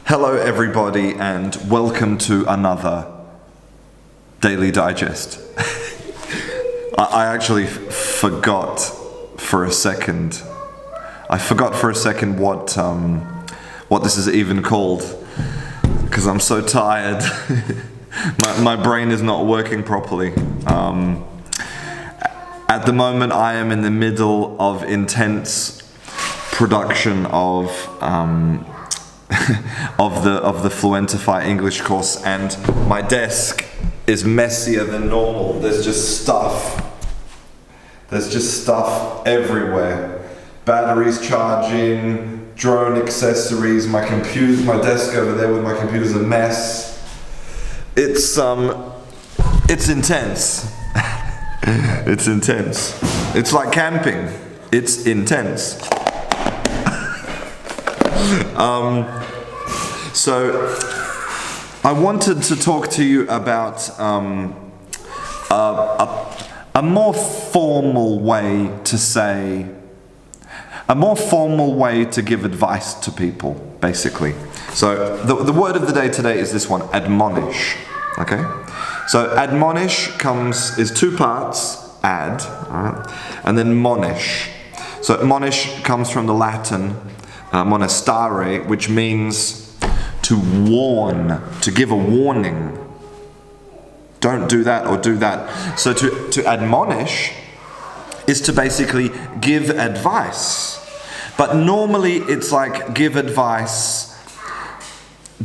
Hello everybody and welcome to another Daily Digest. I actually forgot for a second. I forgot for a second what this is even called because I'm so tired. my brain is not working properly. At the moment I am in the middle of intense production of the Fluentify English course, and my desk is messier than normal. There's just stuff everywhere. Batteries charging, drone accessories, my desk over there with my computer's a mess. It's intense. It's intense. It's like camping. It's intense. So I wanted to talk to you about a more formal way to give advice to people, basically. So the word of the day today is this one, admonish. Okay? So admonish is two parts, ad, alright, and then monish. So monish comes from the Latin monestare, which means to warn, to give a warning. Don't do that or do that. So to admonish is to basically give advice. But normally it's like give advice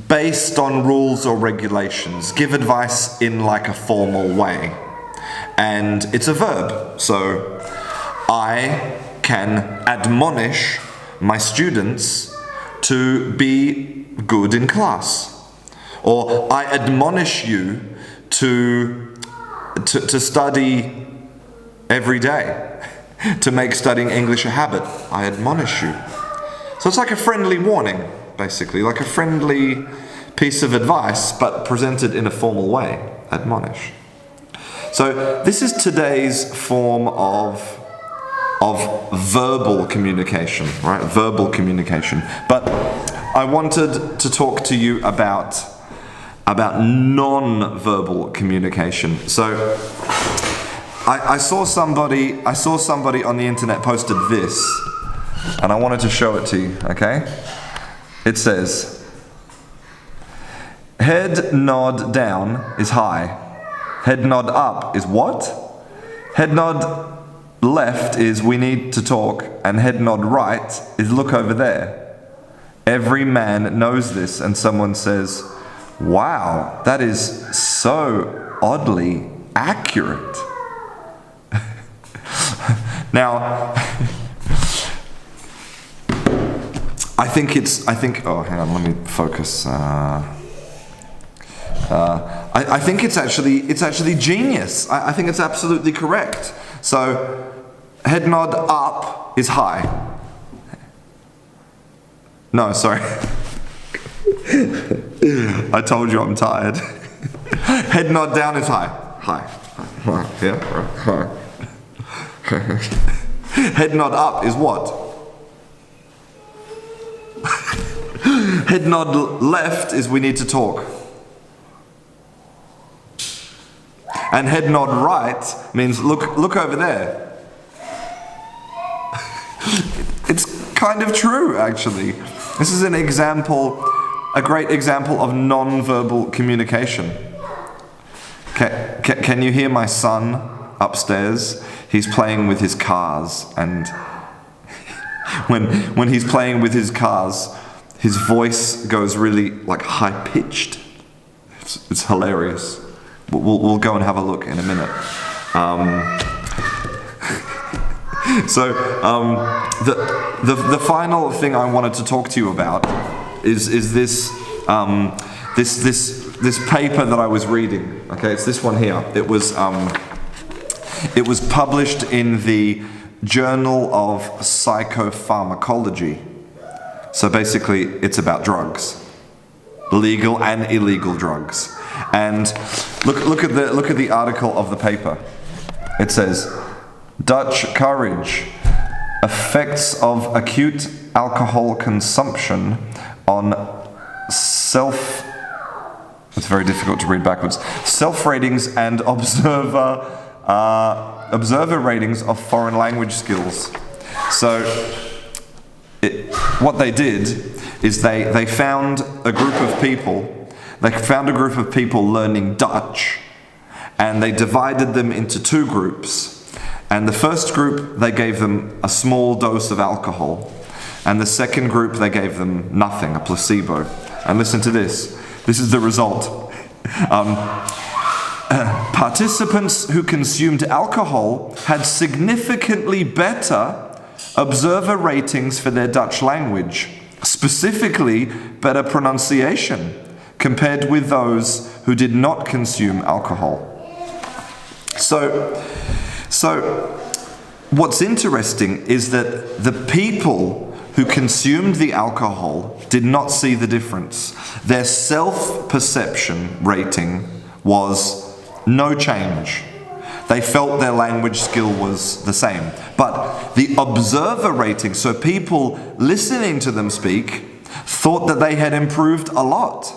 based on rules or regulations. Give advice in like a formal way. And it's a verb. So I can admonish my students to be good in class, or I admonish you to study every day, to make studying English a habit. I admonish you. So it's like a friendly warning, basically, like a friendly piece of advice, but presented in a formal way. Admonish. So this is today's form of verbal communication, right? Verbal communication. But I wanted to talk to you about non-verbal communication. So I saw somebody on the internet posted this, and I wanted to show it to you, okay? It says, head nod down is hi. Head nod up is what? Head nod left is we need to talk, and head nod right is look over there. Every man knows this, and someone says, wow, that is so oddly accurate. Now, I think, oh, hang on, let me focus. I think it's actually genius. I think it's absolutely correct. So, head nod up is hi. No, sorry. I told you I'm tired. Head nod down is hi. Hi. Yeah, right. Head nod up is what? Head nod left is we need to talk. And head nod right means look over there. It's kind of true, actually. This is a great example of non-verbal communication. Can you hear my son upstairs? He's playing with his cars, and when he's playing with his cars, his voice goes really like high-pitched. It's hilarious. We'll go and have a look in a minute. So the final thing I wanted to talk to you about is this paper that I was reading. Okay, it's this one here. It was published in the Journal of Psychopharmacology. So basically, it's about drugs, legal and illegal drugs. And look at the article of the paper. It says, Dutch courage, effects of acute alcohol consumption on it's very difficult to read backwards. Self-ratings and observer ratings of foreign language skills. So what they did is they found a group of people. They found a group of people learning Dutch, and they divided them into two groups. And the first group, they gave them a small dose of alcohol. And the second group, they gave them nothing, a placebo. And listen to this. This is the result. Participants who consumed alcohol had significantly better observer ratings for their Dutch language, specifically better pronunciation, compared with those who did not consume alcohol. So what's interesting is that the people who consumed the alcohol did not see the difference. Their self-perception rating was no change. They felt their language skill was the same. But the observer rating, so people listening to them speak, thought that they had improved a lot.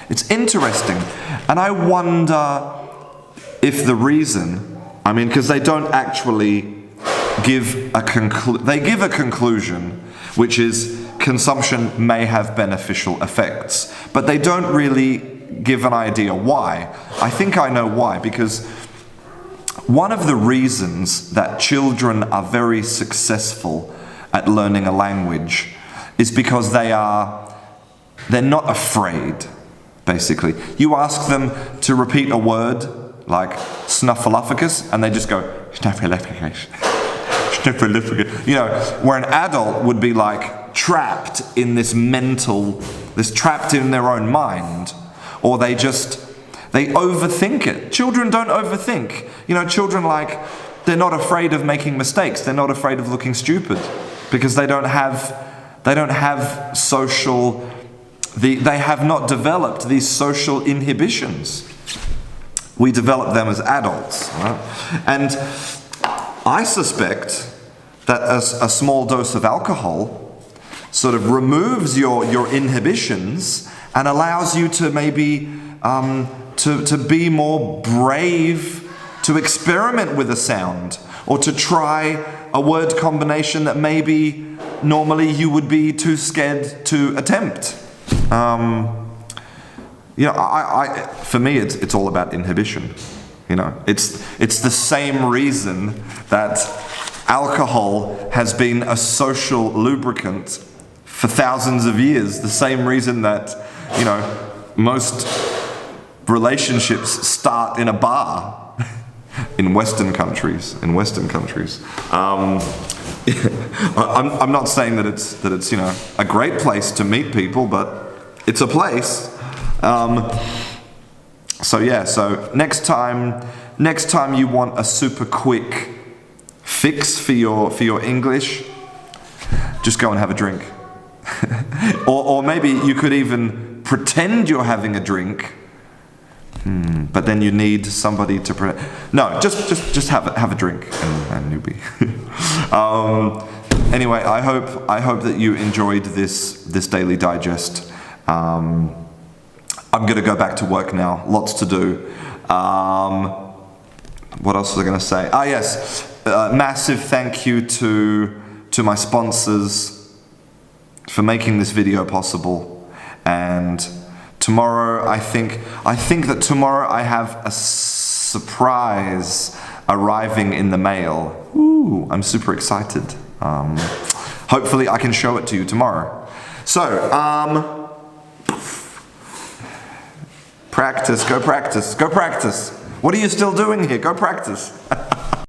It's interesting. And I wonder if the reason, because they don't actually give they give a conclusion, which is consumption may have beneficial effects, but they don't really give an idea why. I think I know why, because one of the reasons that children are very successful at learning a language is because they're not afraid, basically. You ask them to repeat a word like snuffleupagus, and they just go, snuffleupagus, snuffleupagus. You know, where an adult would be like trapped in trapped in their own mind, or they overthink it. Children don't overthink. You know, children they're not afraid of making mistakes. They're not afraid of looking stupid because they have not developed these social inhibitions. We develop them as adults, right? And I suspect that a small dose of alcohol sort of removes your inhibitions and allows you to maybe to be more brave, to experiment with a sound, or to try a word combination that maybe normally you would be too scared to attempt. For me, it's all about inhibition. You know, it's the same reason that alcohol has been a social lubricant for thousands of years. The same reason that, most relationships start in a bar in Western countries. I'm not saying that it's a great place to meet people, but it's a place. So next time you want a super quick fix for your English, just go and have a drink. or maybe you could even pretend you're having a drink, but then you need somebody to no, just have a drink and you'll be. Anyway, I hope that you enjoyed this daily digest. I'm going to go back to work now. Lots to do. What else was I going to say? Yes. Massive thank you to my sponsors for making this video possible. And tomorrow, I think that tomorrow I have a surprise arriving in the mail. Ooh, I'm super excited. Hopefully I can show it to you tomorrow. So, practice, go practice, go practice. What are you still doing here? Go practice.